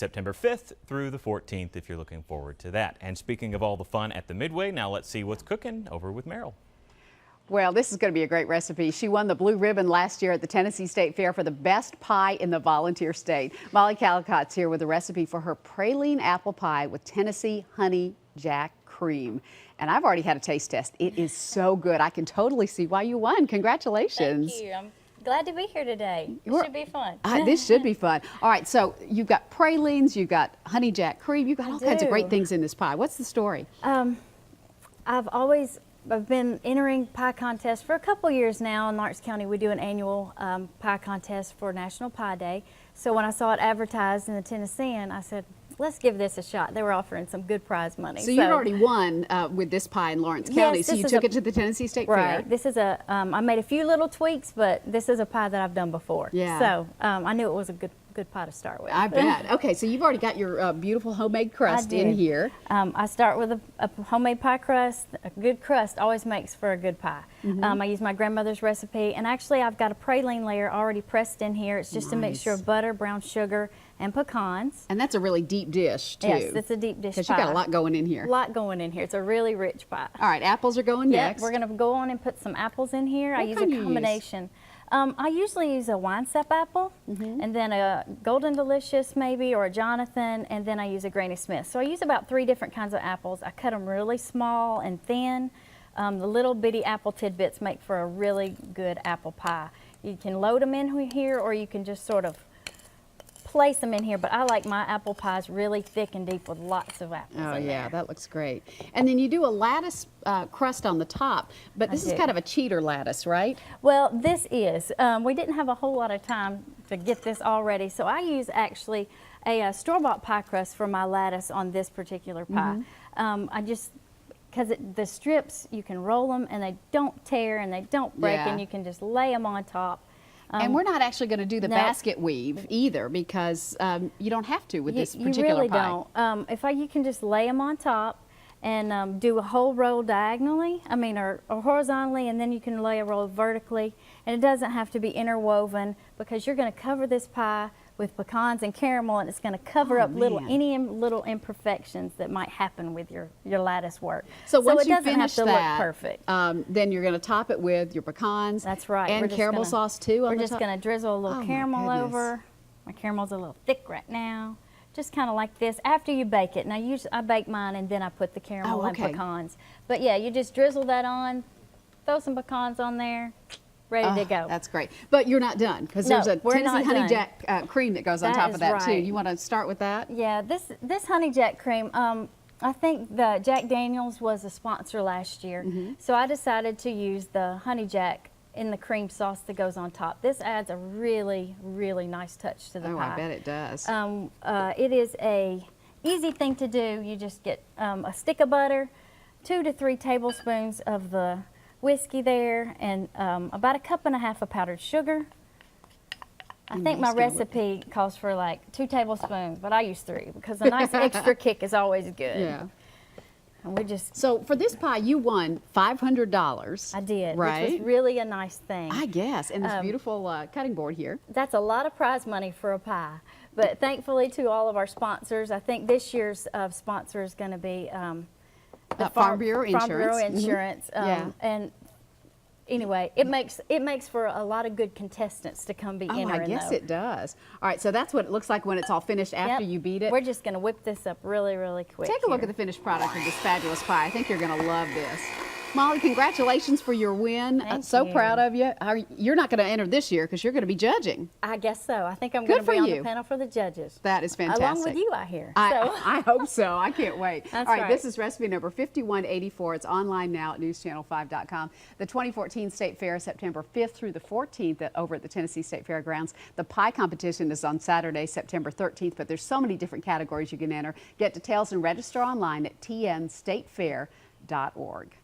September 5th through the 14th if you're looking forward to that. And speaking of all the fun at the Midway, now let's see what's cooking over with Meryl. Well, this is going to be a great recipe. She won the blue ribbon last year at the Tennessee State Fair for the best pie in the volunteer state. Molly Callicott's here with a recipe for her praline apple pie with Tennessee honey jack cream. And I've already had a taste test. It is so good. I can totally see why you won. Congratulations. Thank you. I'm glad to be here today. It should be fun. This should be fun. All right, so you've got pralines, you've got honey jack cream, you've got all kinds of great things in this pie. What's the story? I've been entering pie contests for a couple years now. In Lawrence County, we do an annual pie contest for National Pie Day. So when I saw it advertised in the Tennessean, I said, let's give this a shot. They were offering some good prize money. So you'd already won with this pie in Lawrence County, yes, so you took it to the Tennessee State Fair. Right. This is I made a few little tweaks, but this is a pie that I've done before. Yeah. So I knew it was a good pie to start with. I bet. Okay, so you've already got your beautiful homemade crust in here. I start with a homemade pie crust. A good crust always makes for a good pie. I use my grandmother's recipe, and actually I've got a praline layer already pressed in here. It's just a mixture of butter, brown sugar, and pecans. And that's a really deep dish, too. Yes, it's a deep dish pie. Because you've got a lot going in here. A lot going in here. It's a really rich pie. All right, apples are going next. We're going to go on and put some apples in here. I use a combination. I usually use a wine sap apple, and then a Golden Delicious maybe, or a Jonathan, and then I use a Granny Smith. So I use about 3 different kinds of apples. I cut them really small and thin. The little bitty apple tidbits make for a really good apple pie. You can load them in here, or you can just sort of place them in here, but I like my apple pies really thick and deep with lots of apples in there. That looks great. And then you do a lattice crust on the top, but this is kind of a cheater lattice, right? Well, this is. We didn't have a whole lot of time to get this all ready, so I use actually a store-bought pie crust for my lattice on this particular pie. Because the strips, you can roll them and they don't tear and they don't break, and you can just lay them on top. And we're not actually going to do the basket weave either, because you don't have to with this particular pie. You really don't. You can just lay them on top and do a whole roll diagonally, or horizontally, and then you can lay a roll vertically. And it doesn't have to be interwoven, because you're going to cover this pie with pecans and caramel, and it's going to cover up any little imperfections that might happen with your lattice work. So once it you doesn't finish have to look perfect. Then you're going to top it with your pecans. That's right. And caramel sauce too. We're just going to drizzle a little caramel over. My caramel's a little thick right now. Just kind of like this after you bake it. Now usually I bake mine and then I put the caramel and pecans. But yeah, you just drizzle that on, throw some pecans on there. Ready to go. That's great. But you're not done, because there's a Tennessee honey jack cream that goes on top of that too. You want to start with that? Yeah, this honey jack cream, I think the Jack Daniel's was a sponsor last year. So I decided to use the honey jack in the cream sauce that goes on top. This adds a really, really nice touch to the pie. I bet it does. It is a easy thing to do. You just get a stick of butter, 2 to 3 tablespoons of the whiskey there, and about 1.5 cups of powdered sugar. I think my recipe calls for like 2 tablespoons, but I use 3 because a nice extra kick is always good. Yeah. And so for this pie, you won $500. I did, right? Which was really a nice thing. I guess, and this beautiful cutting board here. That's a lot of prize money for a pie, but thankfully to all of our sponsors, I think this year's sponsor is going to be the Farm Bureau Insurance. Farm Bureau Insurance. And anyway, it makes for a lot of good contestants to come be entering. I guess it does. All right, so that's what it looks like when it's all finished after you beat it. We're just going to whip this up really, really quick. Take a look at the finished product of this fabulous pie. I think you're going to love this. Molly, congratulations for your win. Thank so you. proud of you. You're not going to enter this year because you're going to be judging. I guess so. I think I'm going to be on the panel for the judges. That is fantastic. Along with you, I hear. I hope so. I can't wait. That's All right, this is recipe number 5184. It's online now at newschannel5.com. The 2014 State Fair, September 5th through the 14th over at the Tennessee State Fairgrounds. The pie competition is on Saturday, September 13th, but there's so many different categories you can enter. Get details and register online at tnstatefair.org.